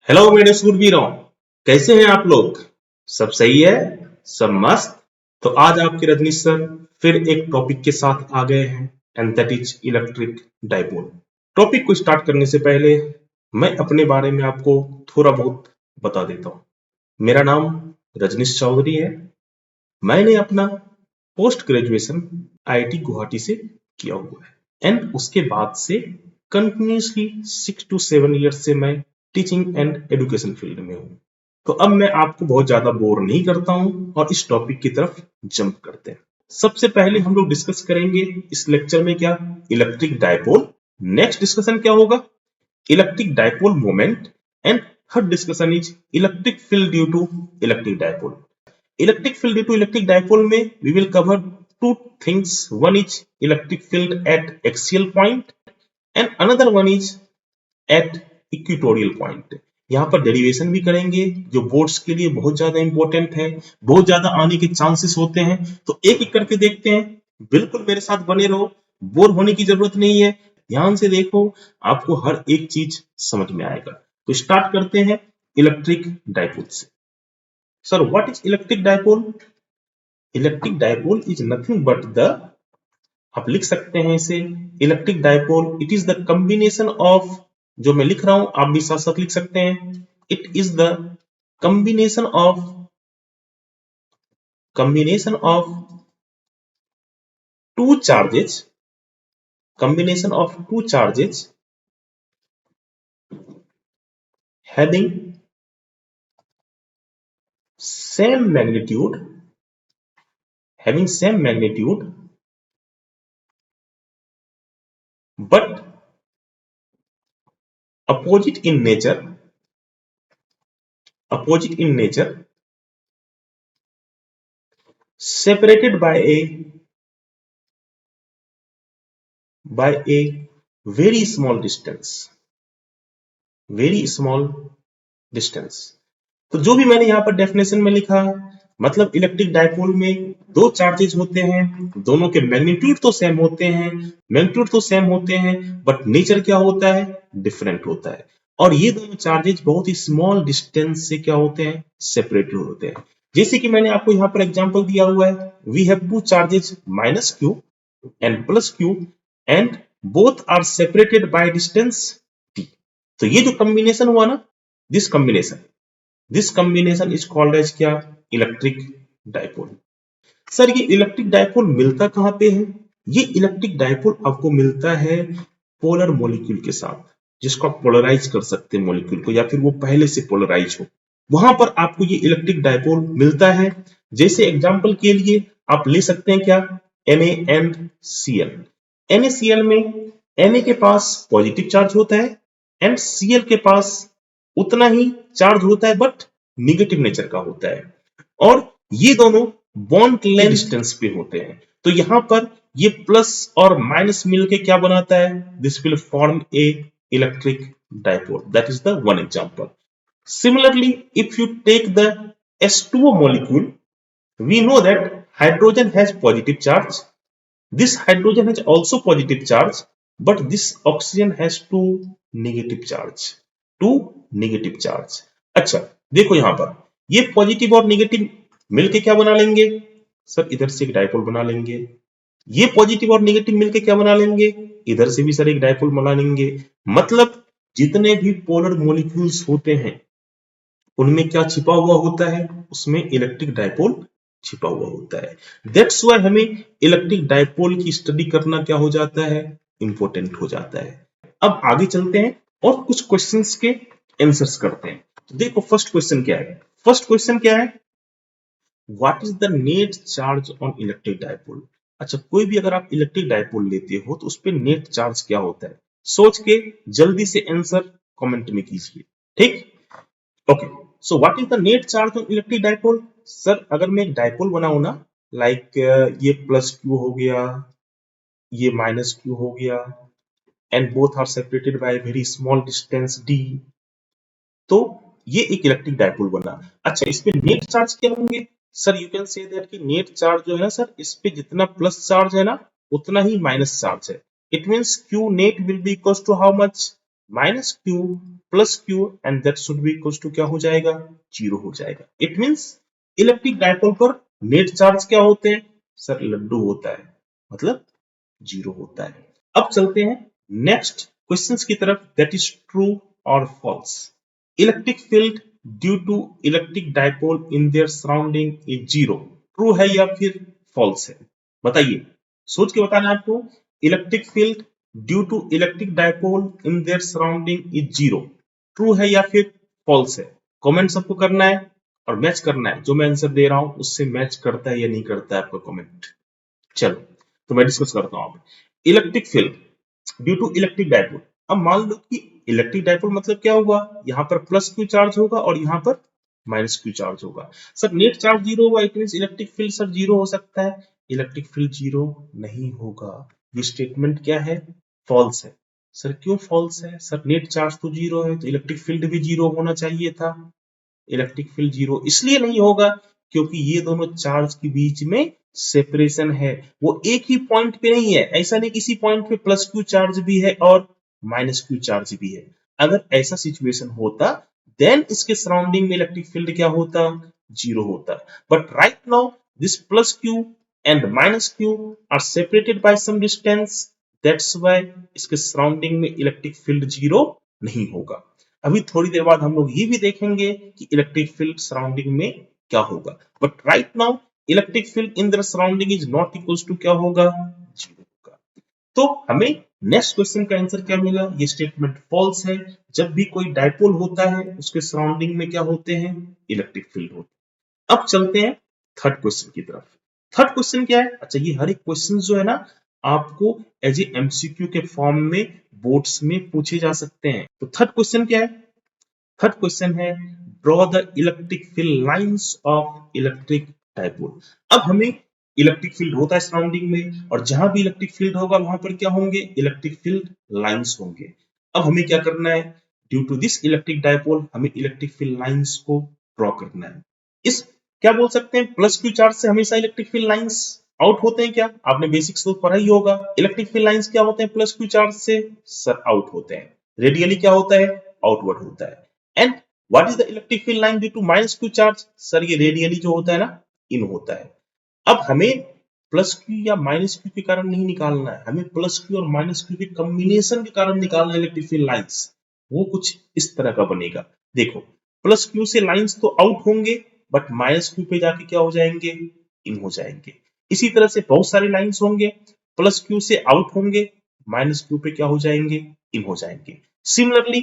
Hello मेरे सूरवीरों, कैसे हैं आप लोग? सब सही है? सब मस्त? तो आज आपके रजनीश सर फिर एक टॉपिक के साथ आ गए हैं and that is electric dipole. Topic को स्टार्ट करने से पहले मैं अपने बारे में आपको थोड़ा बहुत बता देता हूँ। मेरा नाम रजनीश चौधरी है। मैंने अपना पोस्ट ग्रेजुएशन आईआईटी गुवाहाटी से किया हुआ है एंड उसके बाद से कंटिन्यूसली 6 to 7 years से मैं टीचिंग एंड एजुकेशन फील्ड में हूँ। तो अब मैं आपको बहुत ज्यादा बोर नहीं करता हूँ और इस टॉपिक की तरफ जंप करते हैं। सबसे पहले हम लोग डिस्कस करेंगे इस लेक्चर में क्या, इलेक्ट्रिक डाइपोल। नेक्स्ट डिस्कशन क्या होगा, electric dipole moment and third discussion is electric field due to electric dipole. Electric field due to electric dipole में we will cover two things. One is electric field at axial point and another one is at equatorial point. यहाँ पर derivation भी करेंगे जो boards के लिए बहुत ज्यादा इंपॉर्टेंट है, बहुत ज्यादा आने के चांसेस होते हैं। तो एक एक करके देखते हैं, बिल्कुल मेरे साथ बने रहो, बोर होने की जरूरत नहीं है, ध्यान से देखो, आपको हर एक चीज समझ में आएगा। तो स्टार्ट करते हैं इलेक्ट्रिक डाइपोल से। Sir what is electric dipole? Electric dipole is nothing but the, आप लिख सकते हैं इसे, electric dipole it is the combination of, जो मैं लिख रहा हूं आप भी साथ साथ लिख सकते हैं, it is the combination of two charges, combination of two charges having same magnitude but opposite in nature separated by a very small distance। तो जो भी मैंने यहाँ पर डेफिनेशन में लिखा, मतलब इलेक्ट्रिक डाइपोल में दो चार्जेस होते हैं, दोनों के मैग्नीट्यूड तो सेम होते हैं, बट नेचर क्या होता है, डिफरेंट होता है। और ये दोनों चार्जेस बहुत ही स्मॉल डिस्टेंस से क्या होते हैं, सेपरेटेड होते हैं। जैसे कि मैंने आपको यहाँ पर एग्जांपल दिया हुआ है, we have two charges minus Q and plus Q and both are separated by distance T. तो ये जो कॉम्बिनेशन हुआ ना, this combination is called as क्या, इलेक्ट्रिक डाइपोल। सर ये इलेक्ट्रिक डाइपोल मिलता कहां पे है? ये इलेक्ट्रिक डाइपोल आपको मिलता है पोलर मॉलिक्यूल के साथ, जिसको आप पोलराइज कर सकते हैं मॉलिक्यूल को, या फिर वो पहले से पोलराइज हो, वहां पर आपको ये इलेक्ट्रिक डाइपोल मिलता है। जैसे एग्जांपल के लिए आप ले सकते हैं क्या, NaCl। NaCl में Na के पास पॉजिटिव चार्ज होता है एंड Cl के पास उतना ही चार्ज होता है बट निगेटिव नेचर का होता है, और ये दोनों बॉन्ड लेंथ डिस्टेंस पे होते हैं। तो यहां पर ये प्लस और माइनस मिलके क्या बनाता है, this will form A electric dipole. That is the one example. Similarly, if you take the H2O molecule, we know that hydrogen has positive charge. This hydrogen has also positive charge, but this oxygen has two negative charge। अच्छा देखो यहां पर ये positive और negative मिलके क्या बना लेंगे, सर इधर से एक डाइपोल बना लेंगे। ये पॉजिटिव और नेगेटिव मिलके क्या बना लेंगे, इधर से भी सर एक डाइपोल बना लेंगे। मतलब जितने भी पोलर मॉलिक्यूल्स होते हैं उनमें क्या छिपा हुआ होता है, उसमें इलेक्ट्रिक डाइपोल छिपा हुआ होता है। दैट्स व्हाई हमें इलेक्ट्रिक डाइपोल की स्टडी करना क्या हो जाता है, इंपॉर्टेंट हो जाता है। अब आगे चलते हैं और कुछ क्वेश्चंस के आंसर्स करते हैं। तो देखो फर्स्ट क्वेश्चन क्या है, what is the net charge on electric dipole. अच्छा कोई भी अगर आप इलेक्ट्रिक डाइपोल लेते हो तो उस पर नेट चार्ज क्या होता है, सोच के जल्दी से आंसर कमेंट में कीजिए, ठीक। Okay, so what is the net charge on electric dipole. Sir अगर मैं एक डाइपोल बनाऊं ना, लाइक ये प्लस क्यू हो गया, ये माइनस क्यू हो गया and both are separated by very small distance d, तो ये एक इलेक्ट्रिक डाइपोल बना। अच्छा इस पे नेट चार्ज क्या होंगे, sir you can say that कि नेट चार्ज जो है ना सर, इस पे जितना प्लस चार्ज है ना उतना ही माइनस चार्ज है। It means q net will be equal to how much, minus q plus Q and that should be equals to क्या हो जाएगा, जीरो हो जाएगा। इट मींस इलेक्ट्रिक डायपोल पर नेट चार्ज क्या होते हैं सर, लड्डू होता है, मतलब जीरो होता है। अब चलते हैं नेक्स्ट क्वेश्चंस की तरफ, दैट इज ट्रू और false. Electric field due to electric dipole in their surrounding is zero, true है या फिर फॉल्स है, बताइए, सोच के बताना है आपको। Electric field due to electric dipole in their surrounding is zero, true है या फिर फॉल्स है, कमेंट सबको करना है और मैच करना है, जो मैं आंसर दे रहा हूं उससे मैच करता है या नहीं करता है आपका कमेंट। चलो तो मैं डिस्कस करता हूं। Electric field due to electric dipole, अब मान लो कि इलेक्ट्रिक डायपोल मतलब क्या हुआ, यहां पर प्लस क्यू चार्ज होगा और यहां पर माइनस क्यू चार्ज होगा। सर नेट चार्ज जीरो होगा, it means electric field sir zero हो सकता है, इलेक्ट्रिक फील्ड जीरो नहीं होगा। ये स्टेटमेंट क्या है, फॉल्स है। सर क्यों फॉल्स है, सर नेट चार्ज तो जीरो है तो इलेक्ट्रिक फील्ड भी जीरो होना चाहिए था। इलेक्ट्रिक फील्ड जीरो इसलिए नहीं होगा क्योंकि ये दोनों चार्ज के बीच में सेपरेशन है, वो एक ही पॉइंट पे नहीं है, ऐसा नहीं किसी पॉइंट पे प्लस क्यू चार्ज भी है और माइनस क्यू चार्ज भी है। अगर ऐसा सिचुएशन होता देन इसके सराउंडिंग में इलेक्ट्रिक फील्ड क्या होता, जीरो होता। But right now this plus Q and minus Q are separated by some distance, that's why इसके सराउंडिंग में इलेक्ट्रिक फील्ड जीरो नहीं होगा। अभी थोड़ी देर बाद हम लोग ये भी देखेंगे कि इलेक्ट्रिक फील्ड सराउंडिंग में क्या होगा, but right now electric field in the surrounding is not equals to क्या होगा, जीरो होगा। तो हमें नेक्स्ट क्वेश्चन का आंसर क्या मिला, ये स्टेटमेंट फॉल्स है। जब भी कोई डायपोल होता है उसके सराउंडिंग में क्या होते हैं, इलेक्ट्रिक फील्ड होते हैं। अब चलते हैं थर्ड क्वेश्चन की तरफ। थर्ड क्वेश्चन क्या है, अच्छा ये हर एक क्वेश्चन जो है ना आपको एज ए एमसीक्यू के फॉर्म में बोर्ड्स में पूछे जा सकते हैं। तो थर्ड क्वेश्चन क्या है, थर्ड क्वेश्चन है draw the electric field lines of electric dipole. अब हमें इलेक्ट्रिक फील्ड होता है सराउंडिंग में और जहां भी इलेक्ट्रिक फील्ड होगा वहां पर क्या होंगे, इलेक्ट्रिक फील्ड लाइंस होंगे। अब हमें क्या करना है, due to this electric dipole हमें इलेक्ट्रिक फील्ड लाइंस को ड्रॉ करना है। इस क्या बोल सकते हैं, प्लस क्यू चार्ज से हमेशा इलेक्ट्रिक फील्ड लाइंस आउट होते हैं क्या, आपने बेसिक्स तो पढ़ा ही होगा। इलेक्ट्रिक फील्ड लाइंस क्या होते हैं प्लस क्यू चार्ज से, सर आउट होते हैं। रेडियली क्या होता है, आउटवर्ड होता है। And what is the electric field line due to minus Q charge, sir ये रेडियली जो होता है ना, इन होता है। अब हमें प्लस क्यू या माइनस क्यू के कारण नहीं निकालना है, हमें प्लस क्यू और माइनस क्यू के कॉम्बिनेशन के कारण निकालना है इलेक्ट्रिक फील्ड लाइंस। वो कुछ इस तरह का बनेगा, देखो प्लस क्यू से लाइंस तो आउट होंगे बट माइनस क्यू पे जाके क्या हो जाएंगे, इन हो जाएंगे। इसी तरह से बहुत सारे लाइंस होंगे, प्लस क्यू से आउट होंगे, माइनस क्यू पे क्या हो जाएंगे, इन हो जाएंगे। सिमिलरली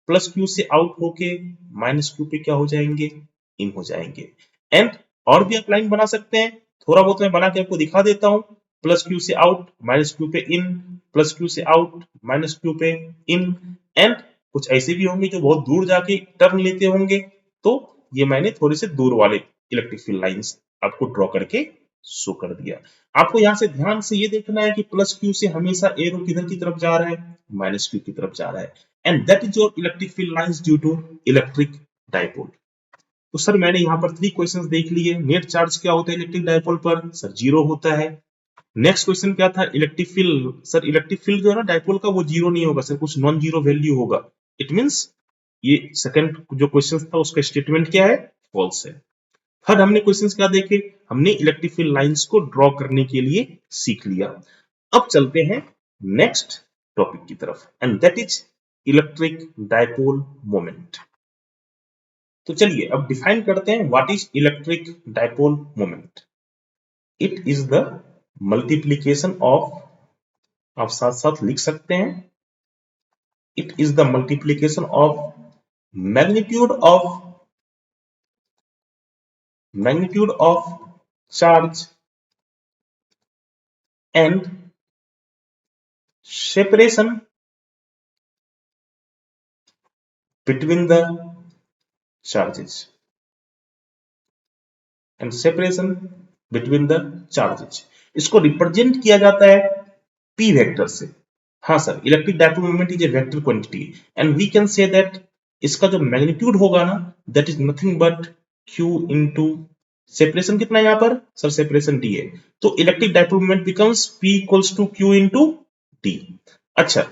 प्लस क्यू से आउट होके माइनस क्यू पे क्या हो जाएंगे, इन हो जाएंगे। एंड और भी आप लाइन बना सकते हैं, थोड़ा बहुत मैं बना के आपको दिखा देता हूं। प्लस क्यू से आउट माइनस क्यू पे इन, प्लस क्यू से आउट माइनस क्यू पे इन। एंड कुछ ऐसे भी होंगे जो बहुत दूर जाके टर्न लेते होंगे, तो ये मैंने थोड़े से दूर वाले इलेक्ट्रिक फील्ड लाइंस आपको ड्रॉ करके शो कर दिया। आपको यहां से ध्यान से ये देखना है कि प्लस क्यू से हमेशा एरो किधर की तरफ जा रहा है, माइनस क्यू की तरफ जा रहा है। And that is your electric field lines due to electric dipole. तो सर मैंने यहाँ पर 3 क्वेश्चंस देख लिए। नेट चार्ज क्या होता है इलेक्ट्रिक डायपोल पर, सर जीरो होता है। नेक्स्ट क्वेश्चन क्या था, electric field, sir electric field जो है ना डायपोल का वो जीरो नहीं होगा सर, कुछ नॉन जीरो वैल्यू होगा। इट मींस ये सेकंड जो क्वेश्चन था उसका स्टेटमेंट क्या है, फॉल्स है। थर्ड हमने क्वेश्चंस क्या देखे, हमने इलेक्ट्रिक फील्ड लाइंस को ड्रॉ करने के लिए सीख लिया। अब चलते हैं नेक्स्ट टॉपिक की तरफ and that is electric dipole moment. तो चलिए अब डिफाइन करते हैं what is electric dipole moment. It is the multiplication of, आप साथ साथ लिख सकते हैं, it is the multiplication of magnitude of charge and separation between the charges and separation between the charges। इसको रिप्रेजेंट किया जाता है p वेक्टर से। हाँ sir, electric dipole moment is a vector quantity and we can say that इसका जो magnitude होगा ना that is nothing but q into separation कितना है यहाँ पर, सर सेपरेशन d है, तो electric dipole moment becomes p equals to q into d। अच्छा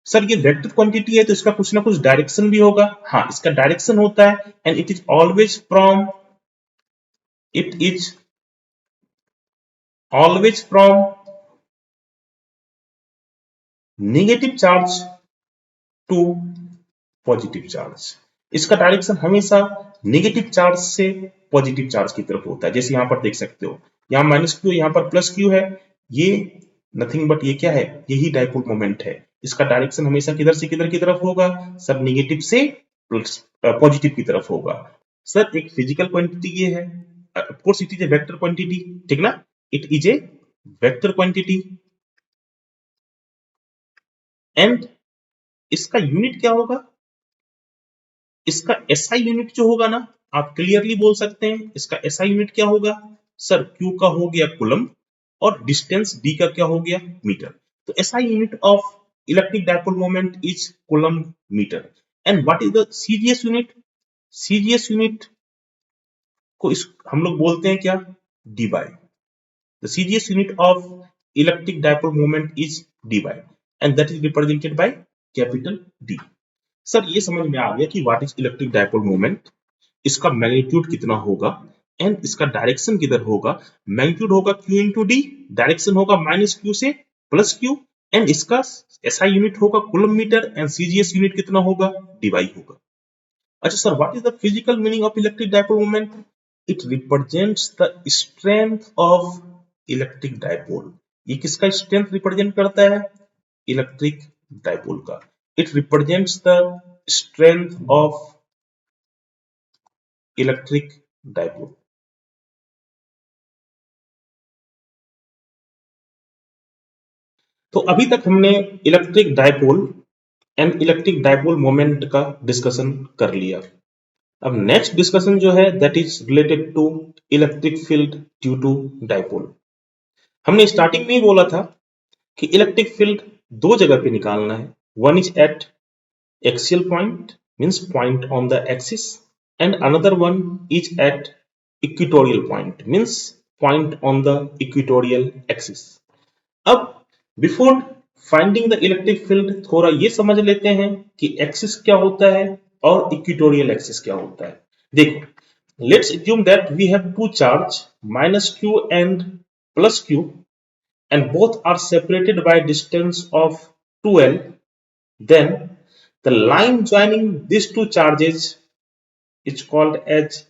सर ये वेक्टर क्वांटिटी है तो इसका कुछ ना कुछ डायरेक्शन भी होगा। हाँ, इसका डायरेक्शन होता है and it is always from negative charge to positive charge. इसका डायरेक्शन हमेशा नेगेटिव चार्ज से पॉजिटिव चार्ज की तरफ होता है। जैसे यहां पर देख सकते हो, यहाँ माइनस क्यू, यहाँ पर प्लस क्यू है, ये नथिंग बट ये क्या है, यही डाइपोल मोमेंट है। इसका डायरेक्शन हमेशा किधर से किधर की तरफ होगा सर, नेगेटिव से पॉजिटिव की तरफ होगा। सर एक फिजिकल क्वांटिटी ये है, of course it is a vector quantity, ठीक ना, it is a vector quantity and इसका यूनिट क्या होगा, इसका एसआई यूनिट जो होगा ना, आप क्लियरली बोल सकते हैं इसका एसआई यूनिट क्या होगा सर, क्यू का हो गया कूलम और डिस्टेंस डी का क्या हो गया मीटर। तो SI unit of electric dipole moment is coulomb metre. And what is the CGS unit, CGS unit को हम लोग बोलते हैं क्या, debye. The CGS unit of electric dipole moment is debye and that is represented by capital D. Sir ये समझ में आ गया कि what is electric dipole moment, इसका मैग्नीट्यूड कितना होगा एंड इसका डायरेक्शन किधर होगा। मैग्नीट्यूड होगा क्यू इंटू डी, डायरेक्शन होगा माइनस क्यू से प्लस क्यू एंड इसका एसआई यूनिट होगा coulomb metre and CGS unit कितना होगा, डीवाई होगा। अच्छा sir, what is the physical meaning of electric dipole moment, it represents the strength of electric dipole. ये किसका स्ट्रेंथ रिप्रेजेंट करता है, इलेक्ट्रिक डायपोल का। It represents the strength of electric dipole. तो अभी तक हमने electric dipole and electric dipole moment का डिस्कशन कर लिया। अब नेक्स्ट डिस्कशन जो है that is related to electric field due to dipole. हमने स्टार्टिंग में ही बोला था कि इलेक्ट्रिक फील्ड दो जगह पे निकालना है, one is at axial point means point on the axis and another one is at equatorial point means point on the equatorial axis. अब before finding the electric field थोड़ा ये समझ लेते हैं कि एक्सिस क्या होता है और इक्वेटोरियल एक्सिस क्या होता है। देखो, let's assume that we have two charge minus q and plus q and both are separated by distance of 2l, then the line joining these two charges is called as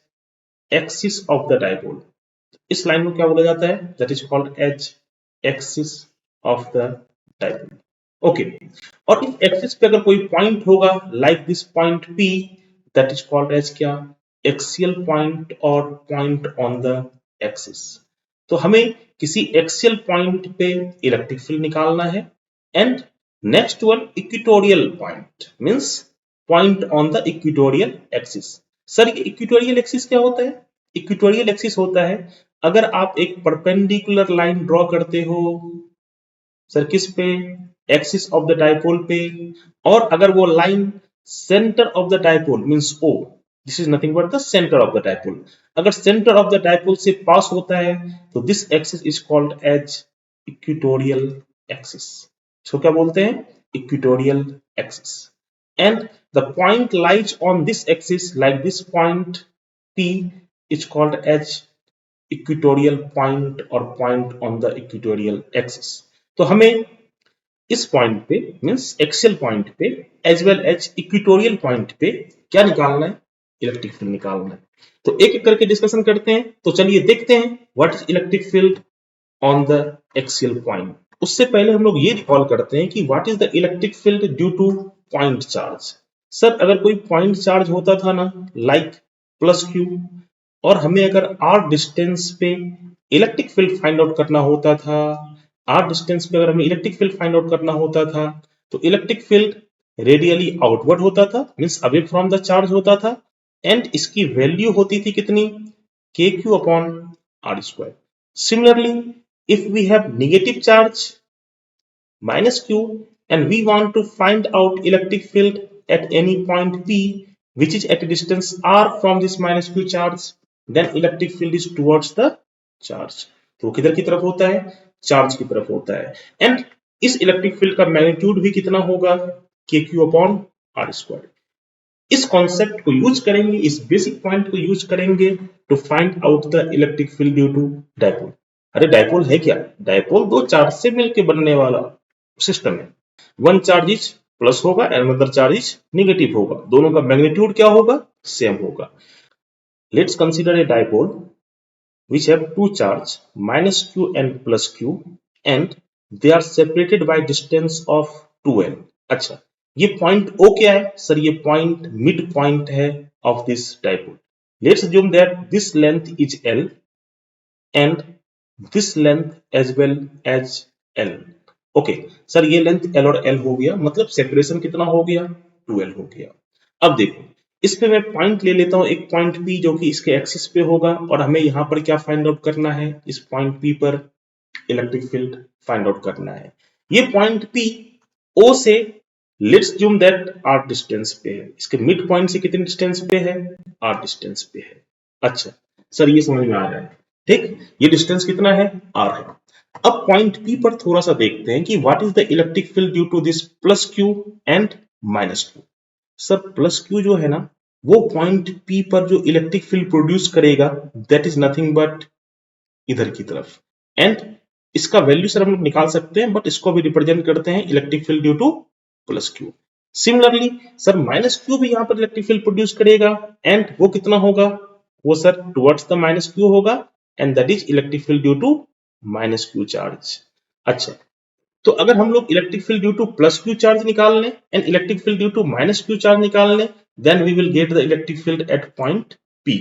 axis of the dipole। इस line को क्या बोला जाता है, that is called as axis of the dipole। Okay, और इस axis पे अगर कोई पॉइंट होगा like this point P, that is called as क्या, एक्सियल पॉइंट और पॉइंट ऑन द एक्सिस। तो हमें किसी एक्सियल पॉइंट पे इलेक्ट्रिक फील्ड निकालना है and next one equatorial point means point on the equatorial axis. Sir ये इक्वेटोरियल एक्सिस क्या होता है, इक्वेटोरियल एक्सिस होता है अगर आप एक परपेंडिकुलर लाइन ड्रॉ करते हो सर किस पे, एक्सिस ऑफ द डायपोल पे, और अगर वो line centre of the dipole means O, this is nothing but the centre of the dipole, अगर सेंटर ऑफ द डायपोल से पास होता है तो this axis is called as equatorial axis. इसको क्या बोलते हैं, equatorial axis. And the point lies on this axis like this point P is called as equatorial point or point on the equatorial axis। तो हमें इस point पे means axial point पे as well as equatorial point पे क्या निकालना है, electric field निकालना है। तो एक एक करके डिस्कशन करते हैं। तो चलिए देखते हैं what is electric field on the axial point. उससे पहले हम लोग ये रिकॉल करते हैं कि what is the electric field due two point charge. Sir अगर कोई पॉइंट चार्ज होता था ना लाइक प्लस क्यू, और हमें अगर आर डिस्टेंस पे इलेक्ट्रिक फील्ड फाइंड आउट करना होता था, आर डिस्टेंस पे अगर हमें इलेक्ट्रिक फील्ड फाइंड आउट करना होता था तो इलेक्ट्रिक फील्ड रेडियली आउटवर्ड होता था means away from the charge होता था एंड इसकी वैल्यू होती थी कितनी, K Q upon R square. Similarly if we have negative charge minus q and we want to find out electric field at any point P which is at a distance r from this minus q charge, then electric field is towards the charge। तो किधर की तरफ होता है, charge की तरफ होता है। एंड इस इलेक्ट्रिक फील्ड का मैग्नीट्यूड भी कितना होगा, K Q upon R square. इस कॉन्सेप्ट को यूज करेंगे, इस बेसिक पॉइंट को यूज करेंगे to find out the electric field due to dipole. अरे डायपोल है क्या? डायपोल दो चार्ज से मिलकर बनने वाला सिस्टम है। वन चार्ज इज प्लस होगा and another charge is negative होगा, दोनों का मैग्नीट्यूड क्या होगा? सेम होगा। Let's consider a dipole which have two charge minus q and plus q and they are separated by distance of 2l। अच्छा, ये point O क्या है? सर ये पॉइंट मिड पॉइंट है of this dipole. Let's assume that this length is l and this length as well as l। Okay sir ये length l और l हो गया, मतलब सेपरेशन कितना हो गया? 2l हो गया। अब देखो इस पे मैं पॉइंट ले लेता हूं, एक पॉइंट P जो कि इसके एक्सिस पे होगा, और हमें यहां पर क्या फाइंड आउट करना है? इस पॉइंट P पर इलेक्ट्रिक फील्ड फाइंड आउट करना है। ये पॉइंट P O से let's assume that r distance पे है, इसके मिड पॉइंट से कितने डिस्टेंस पे है? r डिस्टेंस पे है। अच्छा सर ये समझ में आ रहा है, ठीक, ये डिस्टेंस कितना है? r है। अब पॉइंट P पर थोड़ा सा देखते हैं कि what is the electric field due to this plus q and minus q। Sir plus q जो है ना, वो पॉइंट P पर जो इलेक्ट्रिक फील्ड प्रोड्यूस करेगा दैट इज नथिंग बट इधर की तरफ, एंड इसका वैल्यू सर हम लोग निकाल सकते हैं, बट इसको भी रिप्रेजेंट करते हैं electric field due to plus q। Similarly sir minus q भी यहां पर इलेक्ट्रिक फील्ड प्रोड्यूस करेगा, एंड वो कितना होगा? वो sir towards the minus q होगा, and that is electric field due to minus q charge. अच्छा, तो अगर हम लोग electric field due to plus Q charge निकाल लें and electric field due to minus Q charge निकाल लें, then we will get the electric field eight point P।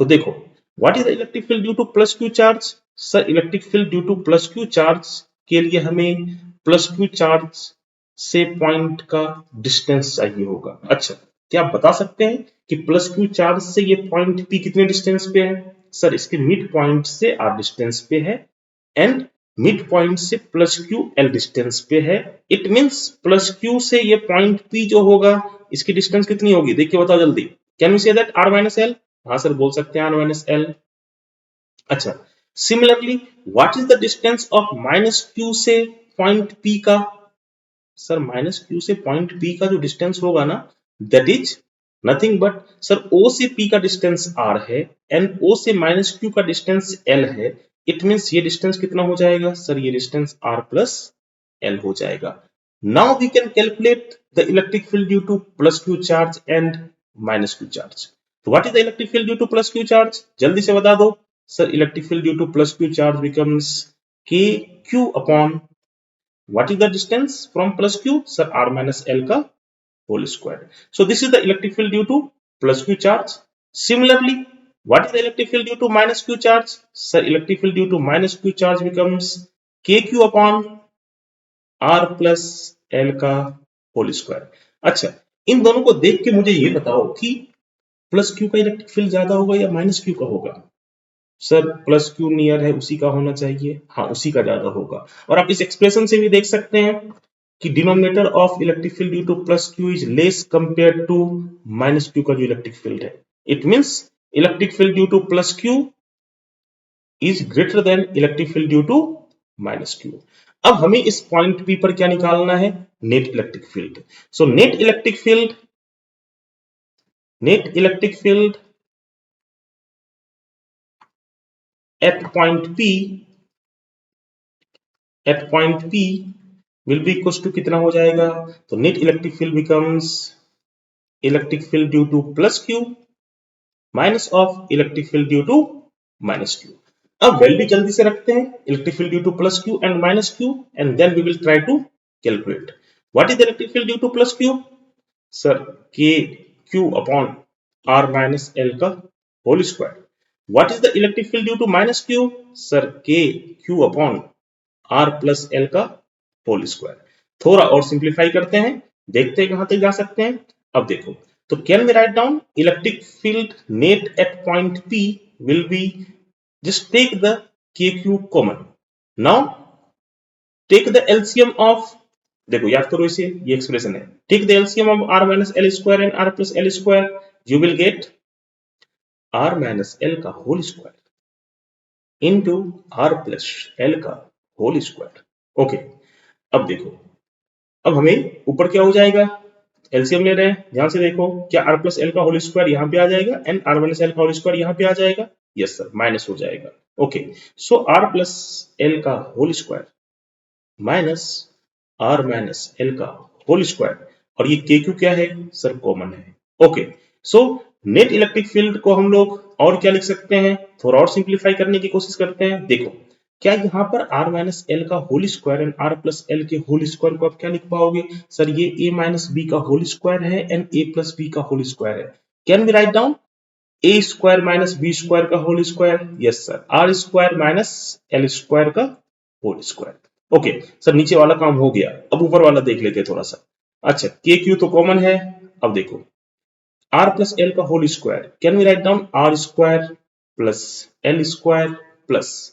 तो देखो what is the electric field due to plus Q charge? Sir electric field due to plus Q charge के लिए हमें plus Q charge से point का distance चाहिए होगा। अच्छा, क्या आप बता सकते हैं कि प्लस क्यू चार्ज से ये पॉइंट P कितने डिस्टेंस पे है? सर इसके मिड पॉइंट से r डिस्टेंस पे है, एंड मिड पॉइंट से प्लस क्यू एल डिस्टेंस पे है। इट मींस प्लस क्यू से ये पॉइंट P जो होगा इसकी डिस्टेंस कितनी होगी? देखिए बताओ जल्दी। Can we say that r minus L? हाँ सर बोल सकते हैं r माइनस एल। अच्छा, similarly what is the distance of minus Q से पॉइंट P का? सर माइनस क्यू से पॉइंट P का जो डिस्टेंस होगा ना, that is nothing but sir O से P का डिस्टेंस r है, एंड O से माइनस क्यू का डिस्टेंस l है। इट मींस ये डिस्टेंस कितना हो जाएगा? सर ये डिस्टेंस r प्लस l हो जाएगा। Now we can calculate the electric field due to plus Q charge and minus Q charge. तो what is the electric field due to plus Q charge? जल्दी से बता दो। Sir electric field due to plus Q charge becomes K Q upon what is the distance from plus q? Sir r minus l का whole square। so this is the electric field due to plus q charge। similarly what is the electric field due to minus q charge? Sir electric field due to minus q charge becomes kq upon r plus l का whole square। अच्छा, इन दोनों को देख के मुझे ये बताओ कि प्लस q का इलेक्ट्रिक फील्ड ज्यादा होगा या माइनस q का होगा? सर प्लस क्यू नियर है उसी का होना चाहिए, हाँ उसी का ज्यादा होगा। और आप इस एक्सप्रेशन से भी देख सकते हैं कि denominator of electric field due to plus Q is less compare to minus Q का जो इलेक्ट्रिक फील्ड है। It means electric field due to plus Q is greater than electric field due to minus Q. अब हमें इस point P पर क्या निकालना है? Net electric field. So net electric field at point P will be equals to कितना हो जाएगा? तो net electric field becomes electric field due to plus Q minus of electric field due to minus Q. अब value जल्दी से रखते हैं electric field due to plus Q and minus Q, and then we will try to calculate what is the electric field due to plus Q. Sir K Q upon R minus L का whole square. What is the electric field due to minus Q? Sir K Q upon R plus L का whole square. थोड़ा और simplify करते हैं, देखते हैं कहां तक जा सकते हैं। अब देखो, तो can we write down electric field net at point P will be, just take the K Q common. Now take the LCM of, देखो याद करो इसे, ये एक्सप्रेशन है, take the LCM of r minus L square and r plus L square, you will get r minus L का whole square into r plus L का whole square. Okay, अब देखो अब हमें ऊपर क्या हो जाएगा, एलसीएम ले रहे हैं, ध्यान से देखो, क्या r प्लस एल का होल स्क्वायर यहाँ पे आ जाएगा एंड r माइनस एल का होल स्क्वायर यहाँ पे आ जाएगा, यस सर, माइनस हो जाएगा। Okay, so r plus L का whole square minus r minus L का होल स्क्वायर, और ये के क्यू क्या है सर, कॉमन है। Okay, so net electric field को हम लोग और क्या लिख सकते हैं, थोड़ा और सिंप्लीफाई करने की कोशिश करते हैं। देखो, क्या यहाँ पर r माइनस एल का whole square and r plus L के होल स्क्वायर को आप क्या लिख पाओगे सर, ये a माइनस बी का होल स्क्वायर है एंड a प्लस बी का होल स्क्वायर है। Can we write down a square minus B square का whole square, yes sir, r square minus L square का होल स्क्वायर। ओके सर, नीचे वाला काम हो गया, अब ऊपर वाला देख लेते हैं थोड़ा सा। अच्छा, के क्यू तो कॉमन है, अब देखो r प्लस एल का whole square, can we write down r square plus L square plus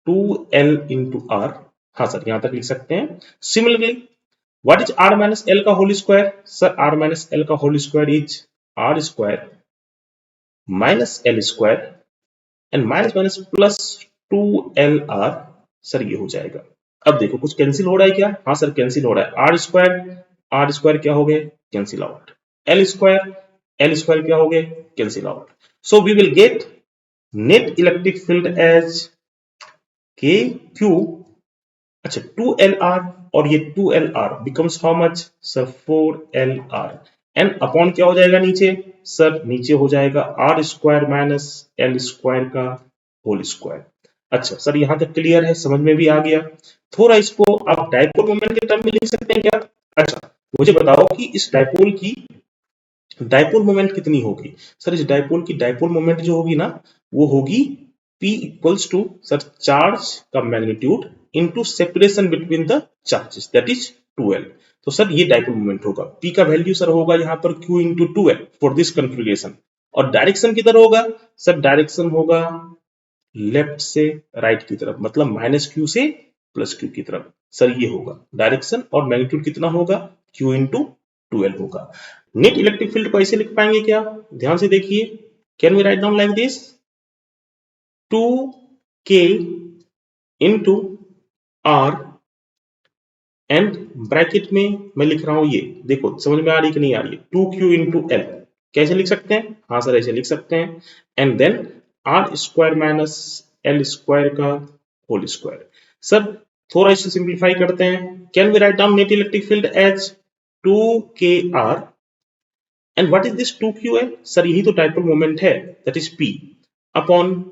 2l into r, हाँ सर यहां तक लिख सकते हैं। Similarly what is r minus L का whole square, sir r minus L का whole square is r square minus L square and minus minus plus 2lr, sir ये हो जाएगा। अब देखो कुछ कैंसिल हो रहा है क्या, हाँ सर कैंसिल हो रहा है, आर स्क्वायर क्या हो गए, कैंसिल आउट, एल स्क्वायर क्या हो गए, cancel out. So we will get net electric field as K Q, अच्छा 2lr, और ये 2lr becomes how much sir, 4lr, and upon क्या हो जाएगा नीचे सर, नीचे हो जाएगा r square minus L square का होल स्क्वायर। अच्छा सर, यहां तक क्लियर है, समझ में भी आ गया। थोड़ा इसको आप डाइपोल मोमेंट के टर्म में लिख सकते हैं क्या। अच्छा, मुझे बताओ कि इस डाइपोल की डाइपोल मोमेंट कितनी होगी सर, इस डाइपोल की डाइपोल मोमेंट जो होगी ना, वो होगी P equals to sir charge का magnitude into separation between the charges, that is 2l। तो सर ये डाइपोल मोमेंट होगा, P का वैल्यू सर होगा यहाँ पर Q into 2l for this configuration, और डायरेक्शन किधर होगा सर, डायरेक्शन होगा लेफ्ट से राइट की तरफ, मतलब माइनस Q से प्लस Q की तरफ, सर ये होगा डायरेक्शन, और मैग्नीट्यूड कितना होगा, Q इंटू 2l होगा। नेट इलेक्ट्रिक फील्ड को ऐसे लिख पाएंगे क्या, ध्यान से देखिए, can we write down like this, 2k into r and bracket में मैं लिख रहा हूं ये, देखो समझ में आ रही कि नहीं आ रही है, 2q इंटू l, कैसे लिख सकते हैं, हाँ सर ऐसे लिख सकते हैं, and then r square minus L square का होल स्क्वायर। सर थोड़ा इसे सिंप्लीफाई करते हैं, can we write down net electric field as 2kr, and what is this 2q है सर, यही तो डाइपोल मोमेंट है, that is p upon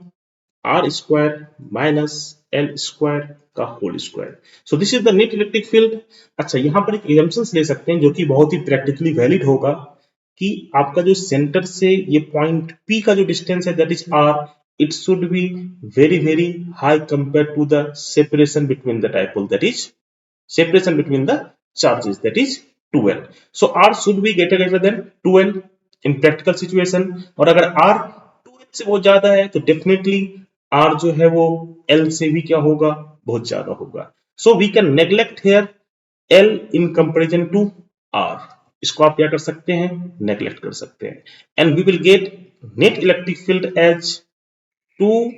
r square minus L square का whole square. So this is the net electric field. अच्छा, यहां पर एक assumptions ले सकते हैं जो कि बहुत ही प्रैक्टिकली वैलिड होगा, कि आपका जो सेंटर से ये पॉइंट P का जो डिस्टेंस है that is r, it should be very very high compared to the separation between the dipole, that is separation between the charges, that is 2l. So r should be greater than 2l in practical situation, और अगर r 2l से बहुत ज्यादा है तो definitely r जो है वो l से भी क्या होगा, बहुत ज्यादा होगा। So we can neglect here l in comparison to r, इसको आप क्या कर सकते हैं, नेग्लेक्ट कर सकते हैं, and we will get net electric field as 2k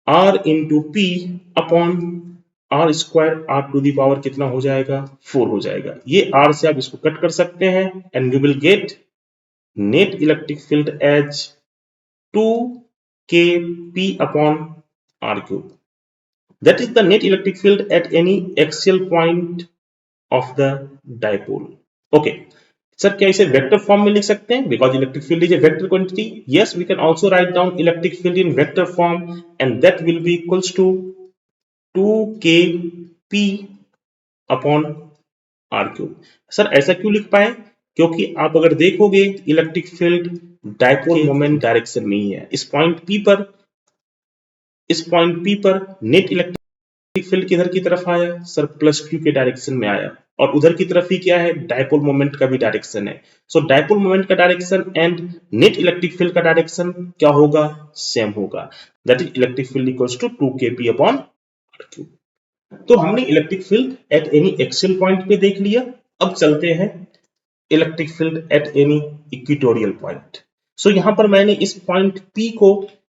r into p upon r square, r to the power कितना हो जाएगा, 4 हो जाएगा। ये r से आप इसको कट कर सकते हैं, and we will get net electric field as 2kp upon r cube, that is the net electric field at any axial point of the dipole. Okay, sir क्या इसे वेक्टर फॉर्म में लिख सकते हैं, because electric field is a vector quantity, yes we can also write down electric field in vector form, and that will be equals to 2kp upon r cube। Sir ऐसा क्यों लिख पाए, क्योंकि आप अगर देखोगे electric field dipole moment direction में ही है, इस पॉइंट P पर नेट इलेक्ट्रिक फील्ड किधर की तरफ आया सर, प्लस Q के डायरेक्शन में आया, और उधर की तरफ ही क्या है, डाइपोल मोमेंट का भी डायरेक्शन है। सो डाइपोल मोमेंट का direction and net electric field का डायरेक्शन क्या होगा, सेम होगा, that is electric field equals to 2kp upon r cube. तो हमने electric field at any axial point पे देख लिया, अब चलते हैं electric field at any equatorial point. So यहां पर मैंने इस पॉइंट P को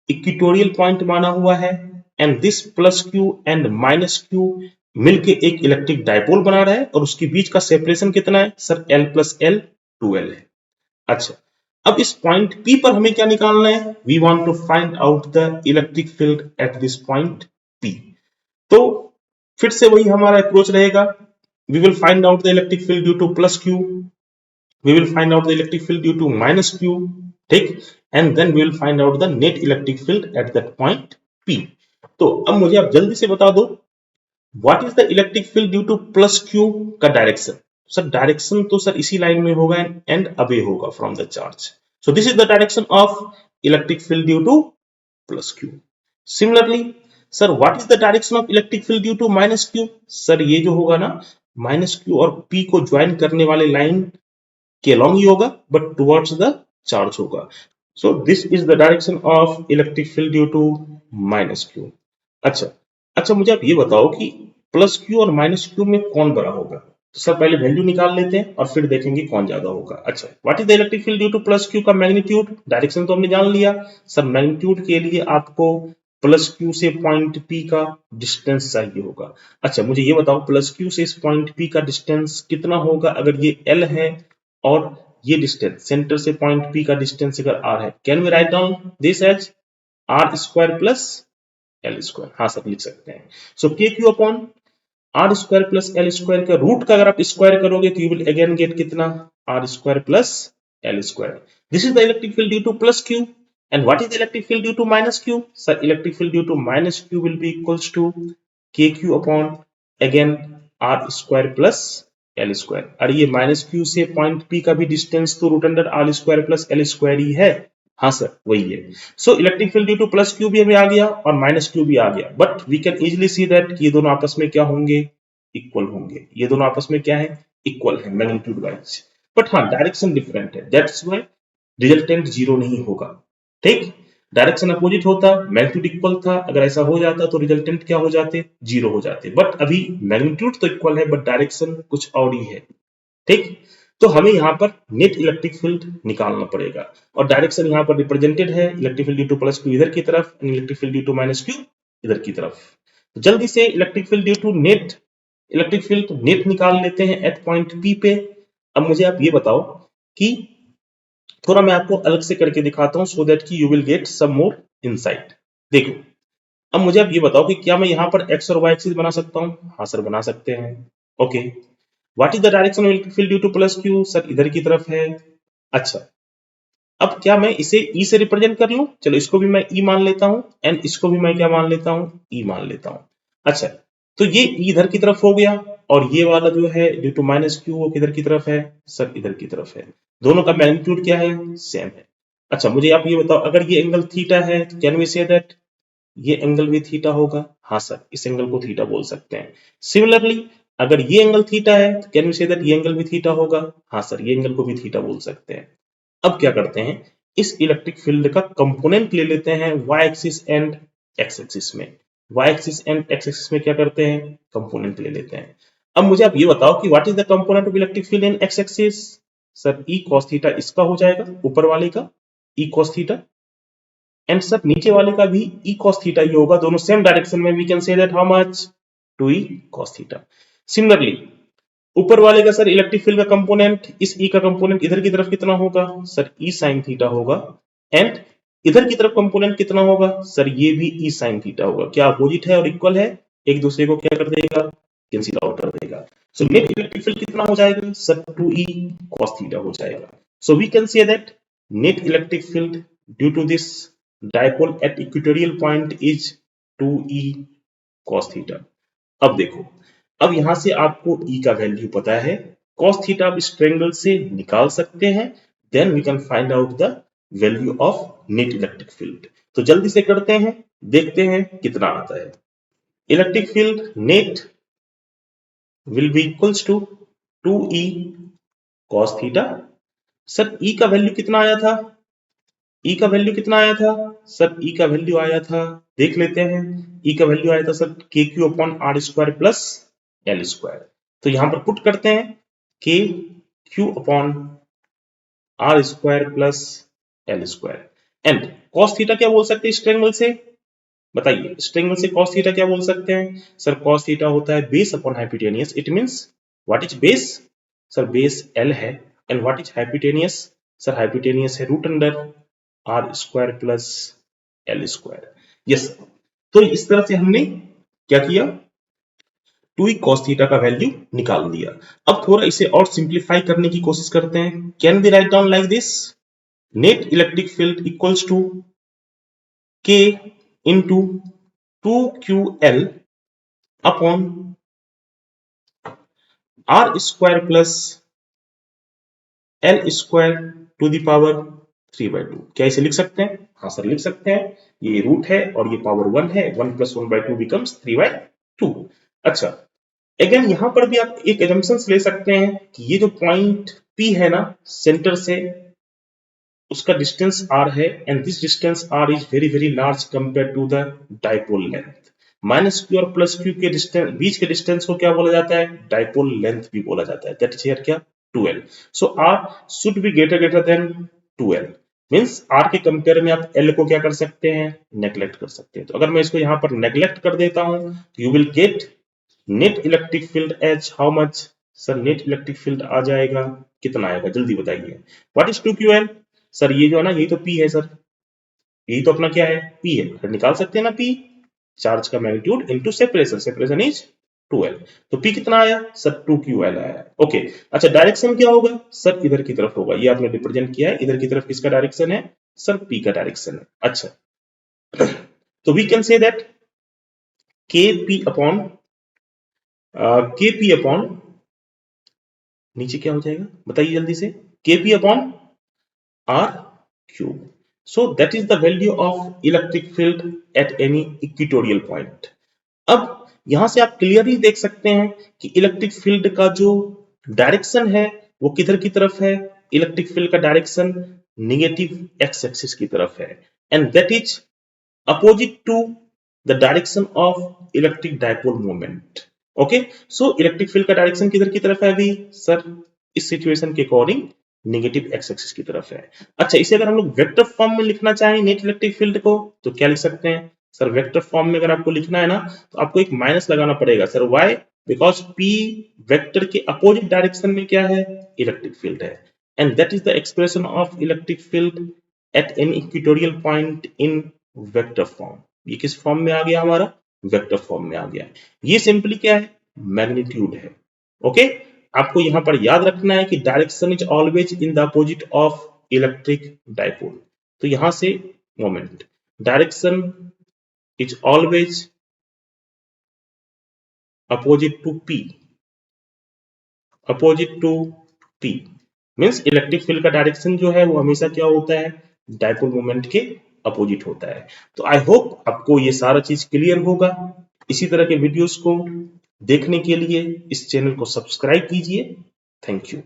इक्वेटोरियल पॉइंट माना हुआ है, and this plus Q and minus Q मिलके एक इलेक्ट्रिक डायपोल बना रहा है और उसके बीच का सेपरेशन कितना है sir, L plus L 2L है। अच्छा, अब इस पॉइंट P पर हमें क्या निकालना है, we want to find out the electric field at this point P। तो फिर से वही हमारा अप्रोच रहेगा, we will find out the electric field due to plus Q, we will find out the electric field due to minus q, ठीक, and then we will find out the net electric field at that point P। तो अब मुझे आप जल्दी से बता दो what is the electric field due to plus Q का डायरेक्शन। सर डायरेक्शन तो सर इसी लाइन में होगा एंड अवे होगा from the charge, so this is the direction of electric field due to plus Q। Similarly sir what is the direction of electric field due to minus Q, sir ये जो होगा ना minus Q और P को join करने वाले line के along ही होगा बट टुवर्ड्स द चार्ज होगा, so this is the direction of electric field due to minus Q। अच्छा, अच्छा मुझे आप ये बताओ कि प्लस Q और माइनस Q में कौन बड़ा होगा, तो सर पहले वैल्यू निकाल लेते हैं और फिर देखेंगे कौन ज्यादा होगा। अच्छा, what is the electric field due to plus Q का मैग्नीट्यूड, डायरेक्शन तो हमने जान लिया, सर मैग्नीट्यूड के लिए आपको प्लस Q से पॉइंट P का डिस्टेंस चाहिए होगा। अच्छा मुझे ये बताओ प्लस Q से इस पॉइंट P का डिस्टेंस कितना होगा, अगर ये L है और ये डिस्टेंस सेंटर से पॉइंट P का डिस्टेंस अगर R है, can we write down this as R square plus L square, हाँ सर लिख सकते हैं। So K Q upon R square plus L square का रूट का अगर आप स्क्वायर करोगे तो यू विल अगेन गेट कितना, R square plus L square. This is the electric field due to plus Q and what is the electric field due to minus Q, sir electric field due to minus Q will be equals to K Q upon again R square plus L square, अरे ये minus Q से point P का भी distance तो root under R square plus L square ही है, हाँ sir वही है। So electric field due to plus Q भी हमें आ गया और माइनस Q भी आ गया, but we can easily see that ये दोनों आपस में क्या होंगे, इक्वल होंगे, ये दोनों आपस में क्या है, इक्वल है मैग्नीट्यूड वाइज, बट हाँ डायरेक्शन डिफरेंट है, दैट्स व्हाई रिजल्टेंट जीरो नहीं होगा, ठीक। डायरेक्शन अपोजिट होता, मैग्नीट्यूड इक्वल था, अगर ऐसा हो जाता तो रिजल्टेंट क्या हो जाते, जीरो हो जाते, बट अभी मैग्नीट्यूड तो इक्वल है बट डायरेक्शन कुछ और ही है, ठीक। तो हमें यहाँ पर नेट इलेक्ट्रिक फील्ड निकालना पड़ेगा और डायरेक्शन यहाँ पर रिप्रेजेंटेड है, electric field due to plus Q इधर की तरफ and electric field due to minus Q इधर की तरफ। तो जल्दी से electric field due to net electric field net निकाल लेते हैं एट पॉइंट P पे। अब मुझे आप ये बताओ कि थोड़ा मैं आपको अलग से करके दिखाता हूं सो दैट कि you will get some more insight. देखो, अब मुझे आप ये बताओ कि क्या मैं यहाँ पर x और y एक्सिस बना सकता हूँ, हाँ सर बना सकते हैं, okay. What is the direction of electric field due to plus Q, sir इधर की तरफ है। अच्छा, अब क्या मैं इसे E से रिप्रेजेंट कर लूं, चलो इसको भी मैं E मान लेता हूं एंड इसको भी मैं क्या मान लेता हूं, E मान लेता हूं। अच्छा, तो ये E इधर की तरफ हो गया और ये वाला जो है ड्यू टू माइनस Q वो किधर की तरफ है, सर इधर की तरफ है, दोनों का मैग्नीट्यूड क्या है, सेम है। अच्छा मुझे आप ये बताओ अगर ये एंगल थीटा है तो कैन वी से दैट ये एंगल भी थीटा होगा, हाँ सर इस एंगल को थीटा बोल सकते हैं। सिमिलरली अगर ये एंगल थीटा है तो कैन वी से दैट ये एंगल भी थीटा होगा, हाँ सर ये एंगल को भी थीटा बोल सकते हैं। अब क्या करते हैं, इस इलेक्ट्रिक फील्ड का कंपोनेंट ले लेते हैं y axis and x axis में, y axis and x axis में क्या करते हैं, कंपोनेंट ले लेते हैं। अब मुझे आप ये बताओ कि what is the component of electric field in x axis, sir e cos theta इसका हो जाएगा ऊपर वाले का e cos theta and sir नीचे वाले का भी e cos थीटा ही होगा, दोनों सेम डायरेक्शन में, we can say that how much 2e cos theta. Similarly ऊपर वाले का सर इलेक्ट्रिक फील्ड का कंपोनेंट इस E का कंपोनेंट इधर की तरफ कितना होगा, सर E sin थीटा होगा एंड इधर की तरफ कंपोनेंट कितना होगा, सर ये भी E sin थीटा होगा, क्या अपोजिट है और इक्वल है, एक दूसरे को क्या कर देगा, कैंसिल आउट कर देगा। सो नेट इलेक्ट्रिक फील्ड कितना हो जाएगा, सर 2E cos थीटा हो जाएगा। So we can say that net electric field due to this dipole at equatorial point is 2E cos theta. अब देखो, अब यहां से आपको E का वैल्यू पता है, cos थीटा आप इस ट्रायंगल से निकाल सकते हैं, then we can find out the value of net electric field. तो जल्दी से करते हैं, देखते हैं कितना आता है। Electric field net will be equals to 2E cos theta. Sir E का वैल्यू कितना आया था, E का वैल्यू कितना आया था, सर E का वैल्यू आया था, देख लेते हैं, E का वैल्यू आया था sir K Q upon R square plus L square. तो यहां पर पुट करते हैं K Q upon R square plus L square and cos theta क्या बोल सकते हैं इस ट्रायंगल से, बताइए इस ट्रायंगल से cos थीटा क्या बोल सकते हैं सर? cos थीटा होता है base upon hypotenuse. It means what is base sir? Base L है। And what is hypotenuse sir? Hypotenuse है root under r square plus L square. Yes, तो इस तरह से हमने क्या किया, 2e cos थीटा का वैल्यू निकाल दिया। अब थोड़ा इसे और सिंप्लीफाई करने की कोशिश करते हैं। Can be write down like this, net electric field equals to K into 2QL upon R square plus L square to the power 3/2। क्या इसे लिख सकते हैं? हाँ सर लिख सकते हैं। ये रूट है और ये पावर 1 है, 1 + 1/2 becomes 3/2। अच्छा, अगेन यहां पर भी आप एक एजम्पशंस ले सकते हैं कि ये जो पॉइंट P है ना, सेंटर से उसका डिस्टेंस r है and this distance r is very very large compare to the dipole length. -q और +q के डिस्टेंस, बीच के डिस्टेंस को क्या बोला जाता है? डाइपोल लेंथ भी बोला जाता है। दैट इज हियर क्या? 2l। So r should be greater than 2l। Means r के कंपेयर में आप l को क्या कर सकते हैं? नेग्लेक्ट कर सकते हैं। तो अगर मैं इसको यहां पर नेग्लेक्ट कर देता हूं, you will get net electric field as how much sir? Net electric field आ जाएगा, कितना आएगा जल्दी बताइए। What is 2ql sir? ये जो है ना, यही तो P है सर, यही तो अपना क्या है? P है। तो निकाल सकते हैं ना P, चार्ज का magnitude into separation, separation is 2l। तो P कितना आया सर? 2ql आया। ओके, अच्छा डायरेक्शन क्या होगा सर? इधर की तरफ होगा। ये आपने रिप्रेजेंट किया है, इधर की तरफ किसका डायरेक्शन है सर? P का डायरेक्शन है। अच्छा, तो we can say that kp upon kp upon, नीचे क्या हो जाएगा बताइए जल्दी से? kp upon r cube। So that is the value of electric field at any equatorial point। अब यहां से आप क्लियरली देख सकते हैं कि इलेक्ट्रिक फील्ड का जो डायरेक्शन है वो किधर की तरफ है? इलेक्ट्रिक फील्ड का डायरेक्शन निगेटिव एक्स एक्सिस की तरफ है and that is opposite to the direction of electric dipole moment. Okay, so electric field का डायरेक्शन किधर की तरफ है अभी सर? इस सिचुएशन के अकॉर्डिंग नेगेटिव एक्स एक्सिस की तरफ है। अच्छा, इसे अगर हम लोग वेक्टर फॉर्म में लिखना चाहें नेट इलेक्ट्रिक फील्ड को, तो क्या लिख सकते हैं सर? वेक्टर फॉर्म में अगर आपको लिखना है ना, तो आपको एक माइनस लगाना पड़ेगा sir. Why? Because P vector के अपोजिट डायरेक्शन में क्या है? इलेक्ट्रिक फील्ड है and that is the expression of electric field at an equatorial point in vector form. ये किस फॉर्म में आ गया हमारा? वेक्टर फॉर्म में आ गया। ये सिंपली क्या है? मैग्नीट्यूड है। ओके, आपको यहां पर याद रखना है कि direction is always in the opposite of electric dipole. तो यहां से moment, direction is always opposite to P, opposite to P means electric field का डायरेक्शन जो है वो हमेशा क्या होता है? डायपोल मोमेंट के अपोजिट होता है। तो आई होप आपको ये सारा चीज क्लियर होगा। इसी तरह के वीडियोस को देखने के लिए इस चैनल को सब्सक्राइब कीजिए। Thank you.